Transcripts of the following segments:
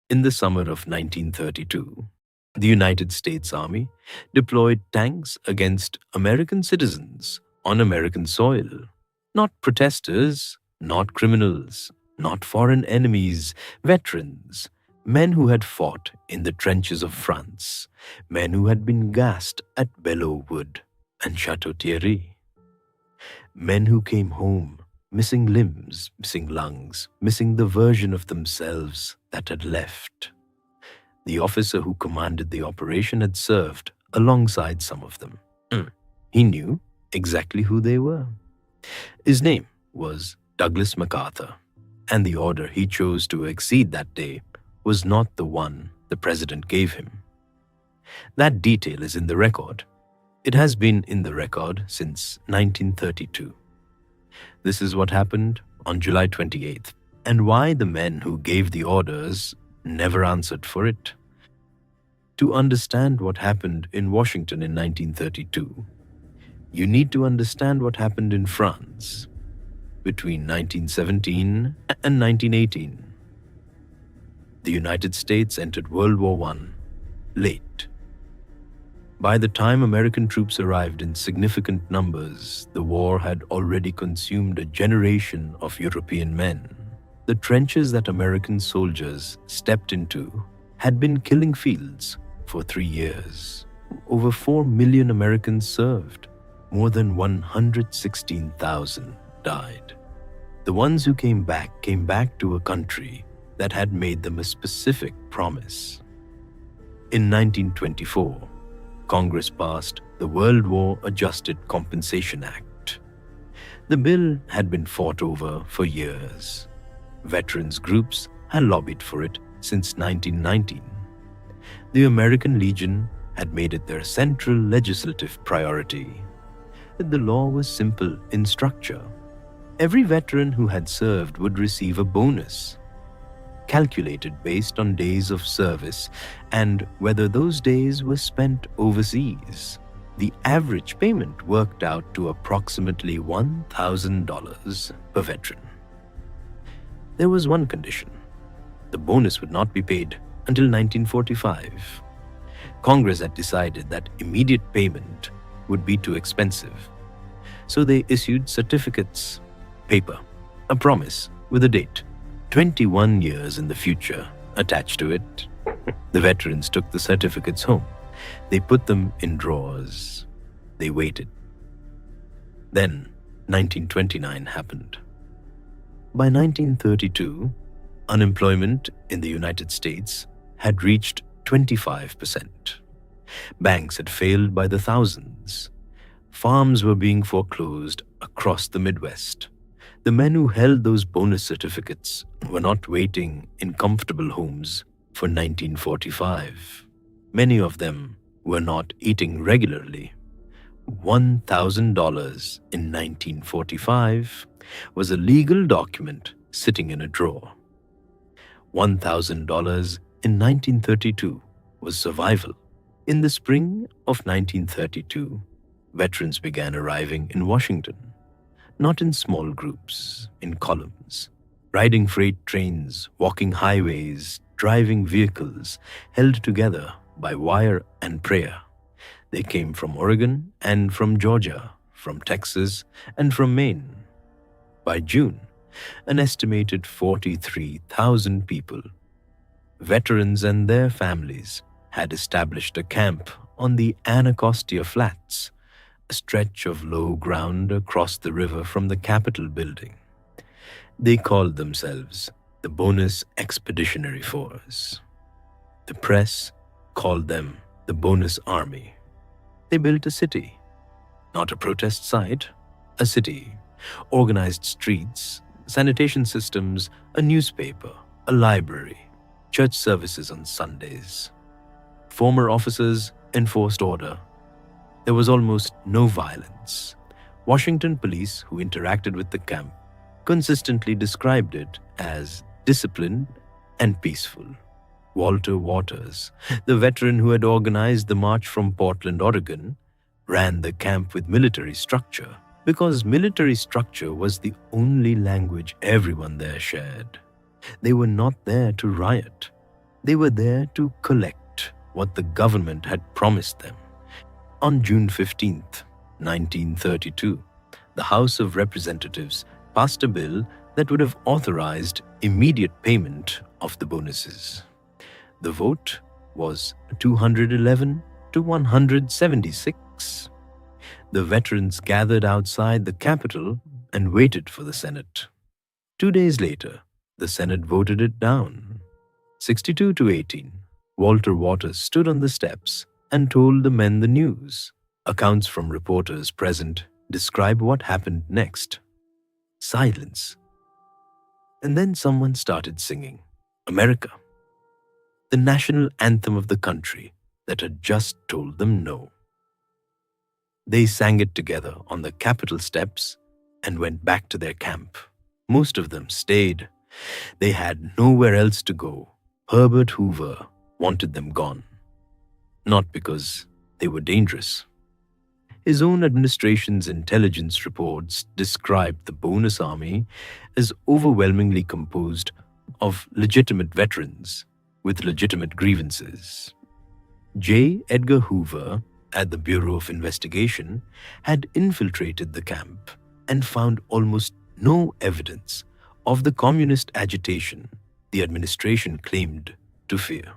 In the summer of 1932, the United States Army deployed tanks against American citizens on American soil. Not protesters, not criminals, not foreign enemies, veterans, men who had fought in the trenches of France, men who had been gassed at Belleau Wood and Chateau Thierry, men who came home missing limbs, missing lungs, missing the version of themselves that had left. The officer who commanded the operation had served alongside some of them. He knew exactly who they were. His name was Douglas MacArthur, and the order he chose to exceed that day was not the one the president gave him. That detail is in the record. It has been in the record since 1932. This is what happened on July 28th, and why the men who gave the orders never answered for it. To understand what happened in Washington in 1932, you need to understand what happened in France between 1917 and 1918. The United States entered World War I late. By the time American troops arrived in significant numbers, the war had already consumed a generation of European men. The trenches that American soldiers stepped into had been killing fields for 3 years. Over 4 million Americans served. More than 116,000 died. The ones who came back to a country that had made them a specific promise. In 1924, Congress passed the World War Adjusted Compensation Act. The bill had been fought over for years. Veterans groups had lobbied for it since 1919. The American Legion had made it their central legislative priority. The law was simple in structure. Every veteran who had served would receive a bonus, calculated based on days of service and whether those days were spent overseas. The average payment worked out to approximately $1,000 per veteran. There was one condition. The bonus would not be paid until 1945. Congress had decided that immediate payment would be too expensive. So they issued certificates, paper, a promise with a date, 21 years in the future, attached to it. The veterans took the certificates home. They put them in drawers. They waited. Then 1929 happened. By 1932, unemployment in the United States had reached 25%. Banks had failed by the thousands. Farms were being foreclosed across the Midwest. The men who held those bonus certificates were not waiting in comfortable homes for 1945. Many of them were not eating regularly. $1,000 in 1945 was a legal document sitting in a drawer. $1,000 in 1932 was survival. In the spring of 1932, veterans began arriving in Washington, not in small groups, in columns, riding freight trains, walking highways, driving vehicles, held together by wire and prayer. They came from Oregon and from Georgia, from Texas and from Maine. By June, an estimated 43,000 people, veterans and their families, had established a camp on the Anacostia Flats, a stretch of low ground across the river from the Capitol building. They called themselves the Bonus Expeditionary Force. The press called them the Bonus Army. They built a city, not a protest site, a city, organized streets, sanitation systems, a newspaper, a library, church services on Sundays. Former officers enforced order. There was almost no violence. Washington police who interacted with the camp consistently described it as disciplined and peaceful. Walter Waters, the veteran who had organized the march from Portland, Oregon, ran the camp with military structure because military structure was the only language everyone there shared. They were not there to riot. They were there to collect what the government had promised them. On June 15th, 1932, the House of Representatives passed a bill that would have authorized immediate payment of the bonuses. The vote was 211 to 176. The veterans gathered outside the Capitol and waited for the Senate. 2 days later, the Senate voted it down. 62 to 18. Walter Waters stood on the steps and told the men the news. Accounts from reporters present describe what happened next. Silence. And then someone started singing, "America," the national anthem of the country that had just told them no. They sang it together on the Capitol steps and went back to their camp. Most of them stayed. They had nowhere else to go. Herbert Hoover wanted them gone, not because they were dangerous. His own administration's intelligence reports described the bonus army as overwhelmingly composed of legitimate veterans with legitimate grievances. J. Edgar Hoover, at the Bureau of Investigation, had infiltrated the camp and found almost no evidence of the communist agitation the administration claimed to fear.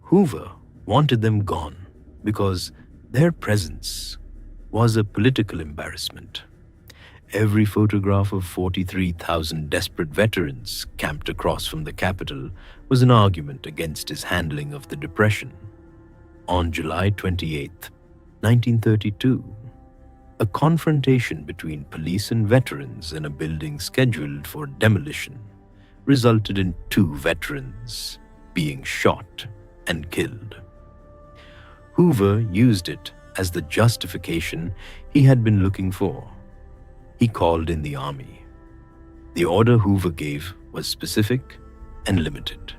Hoover wanted them gone because their presence was a political embarrassment. Every photograph of 43,000 desperate veterans camped across from the Capitol was an argument against his handling of the Depression. On July 28, 1932, a confrontation between police and veterans in a building scheduled for demolition resulted in 2 veterans being shot and killed. Hoover used it as the justification he had been looking for. He called in the army. The order Hoover gave was specific and limited.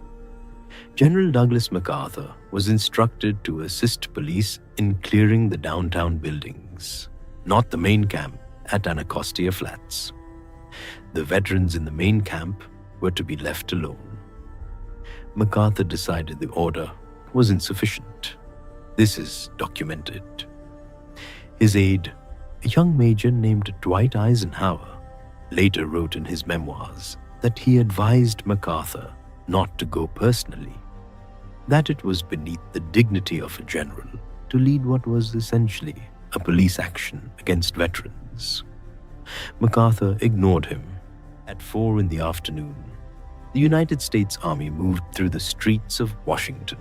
General Douglas MacArthur was instructed to assist police in clearing the downtown buildings, not the main camp at Anacostia Flats. The veterans in the main camp were to be left alone. MacArthur decided the order was insufficient. This is documented. His aide, a young major named Dwight Eisenhower, later wrote in his memoirs that he advised MacArthur not to go personally, that it was beneath the dignity of a general to lead what was essentially a police action against veterans. MacArthur ignored him. At 4 in the afternoon, the United States Army moved through the streets of Washington.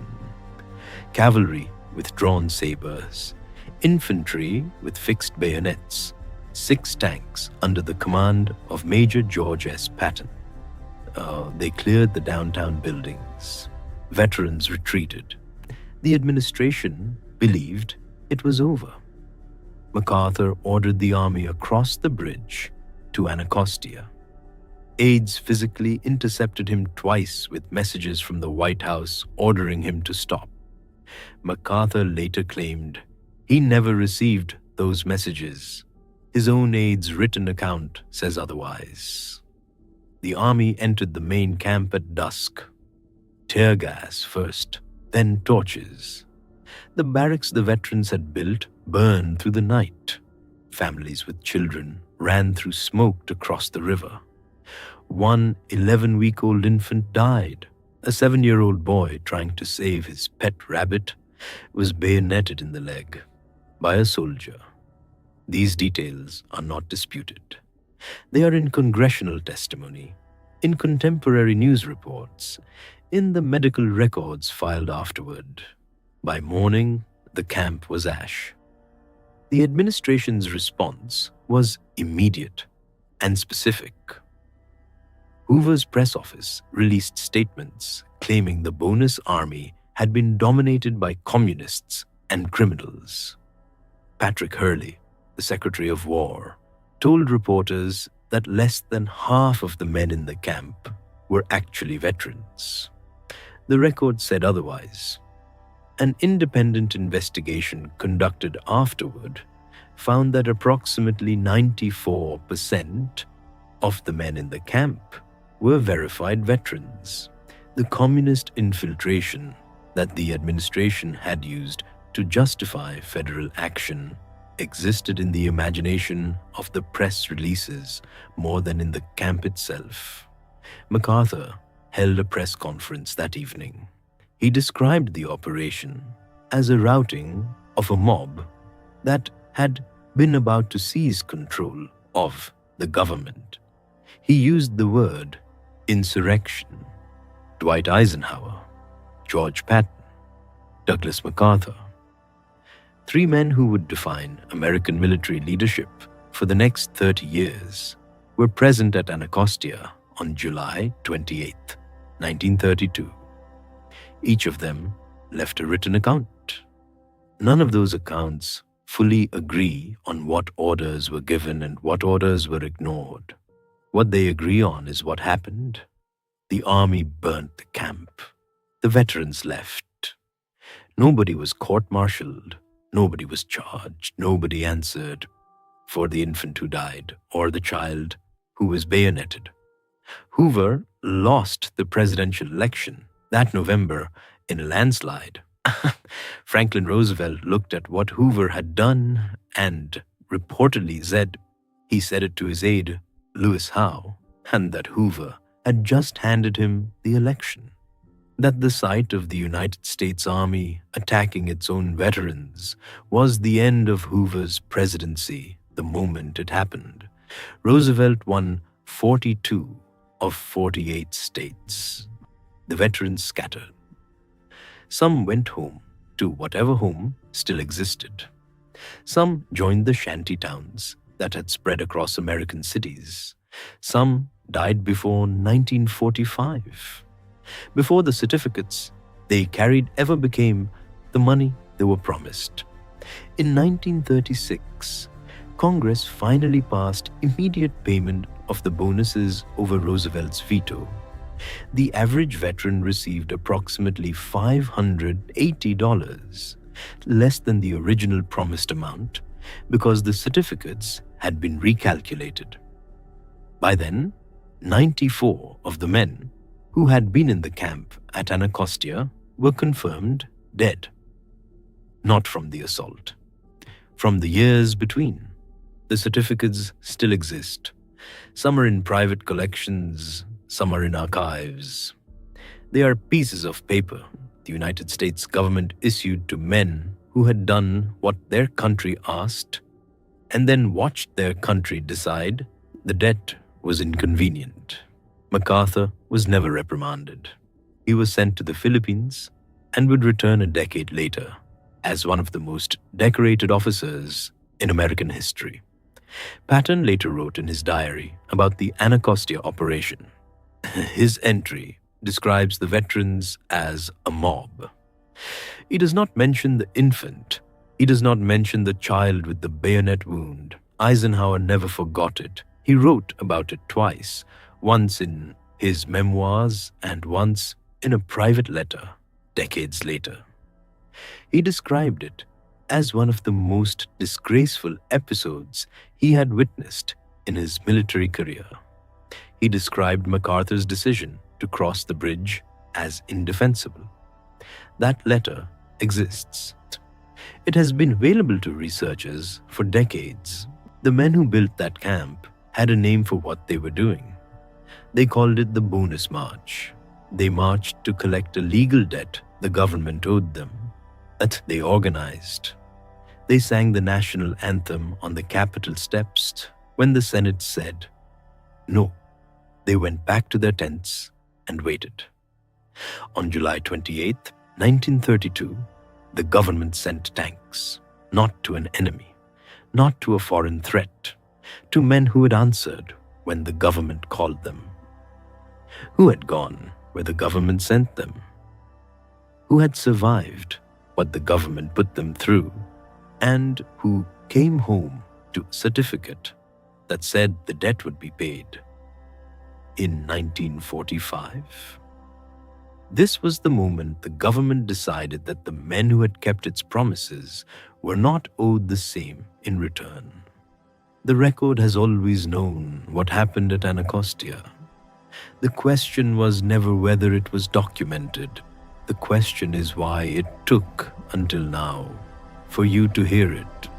Cavalry with drawn sabers, infantry with fixed bayonets, 6 tanks under the command of Major George S. Patton. They cleared the downtown buildings. Veterans retreated. The administration believed it was over. MacArthur ordered the army across the bridge to Anacostia. Aides physically intercepted him twice with messages from the White House ordering him to stop. MacArthur later claimed he never received those messages. His own aide's written account says otherwise. The army entered the main camp at dusk. Tear gas first, then torches. The barracks the veterans had built burned through the night. Families with children ran through smoke to cross the river. One 11-week-old infant died. A 7-year-old boy trying to save his pet rabbit was bayoneted in the leg by a soldier. These details are not disputed. They are in congressional testimony, in contemporary news reports, in the medical records filed afterward. By morning, the camp was ash. The administration's response was immediate and specific. Hoover's press office released statements claiming the bonus army had been dominated by communists and criminals. Patrick Hurley, the Secretary of War, told reporters that less than half of the men in the camp were actually veterans. The record said otherwise. An independent investigation conducted afterward found that approximately 94% of the men in the camp were verified veterans. The communist infiltration that the administration had used to justify federal action existed in the imagination of the press releases more than in the camp itself. MacArthur held a press conference that evening. He described the operation as a routing of a mob that had been about to seize control of the government. He used the word insurrection. Dwight Eisenhower, George Patton, Douglas MacArthur, three men who would define American military leadership for the next 30 years, were present at Anacostia on July 28, 1932. Each of them left a written account. None of those accounts fully agree on what orders were given and what orders were ignored. What they agree on is what happened. The army burnt the camp. The veterans left. Nobody was court-martialed. Nobody was charged. Nobody answered for the infant who died or the child who was bayoneted. Hoover lost the presidential election that November in a landslide. Franklin Roosevelt looked at what Hoover had done and reportedly said, he said it to his aide, Lewis Howe, and that Hoover had just handed him the election. That the sight of the United States Army attacking its own veterans was the end of Hoover's presidency the moment it happened. Roosevelt won 42 of 48 states. The veterans scattered. Some went home to whatever home still existed. Some joined the shanty towns that had spread across American cities. Some died before 1945. Before the certificates they carried ever became the money they were promised. In 1936, Congress finally passed immediate payment of the bonuses over Roosevelt's veto. The average veteran received approximately $580, less than the original promised amount, because the certificates had been recalculated. By then, 94 of the men who had been in the camp at Anacostia were confirmed dead. Not from the assault, from the years between. The certificates still exist. Some are in private collections, some are in archives. They are pieces of paper the United States government issued to men who had done what their country asked and then watched their country decide the debt was inconvenient. MacArthur was never reprimanded. He was sent to the Philippines and would return a decade later as one of the most decorated officers in American history. Patton later wrote in his diary about the Anacostia operation. His entry describes the veterans as a mob. He does not mention the infant. He does not mention the child with the bayonet wound. Eisenhower never forgot it. He wrote about it twice, once in his memoirs and once in a private letter decades later. He described it as one of the most disgraceful episodes he had witnessed in his military career. He described MacArthur's decision to cross the bridge as indefensible. That letter exists. It has been available to researchers for decades. The men who built that camp had a name for what they were doing. They called it the Bonus March. They marched to collect a legal debt the government owed them. That they organized. They sang the national anthem on the Capitol steps when the Senate said no. They went back to their tents and waited. On July 28, 1932, the government sent tanks, not to an enemy, not to a foreign threat, to men who had answered when the government called them, who had gone where the government sent them, who had survived what the government put them through, and who came home to a certificate that said the debt would be paid. In 1945, this was the moment the government decided that the men who had kept its promises were not owed the same in return. The record has always known what happened at Anacostia. The question was never whether it was documented. The question is why it took until now for you to hear it.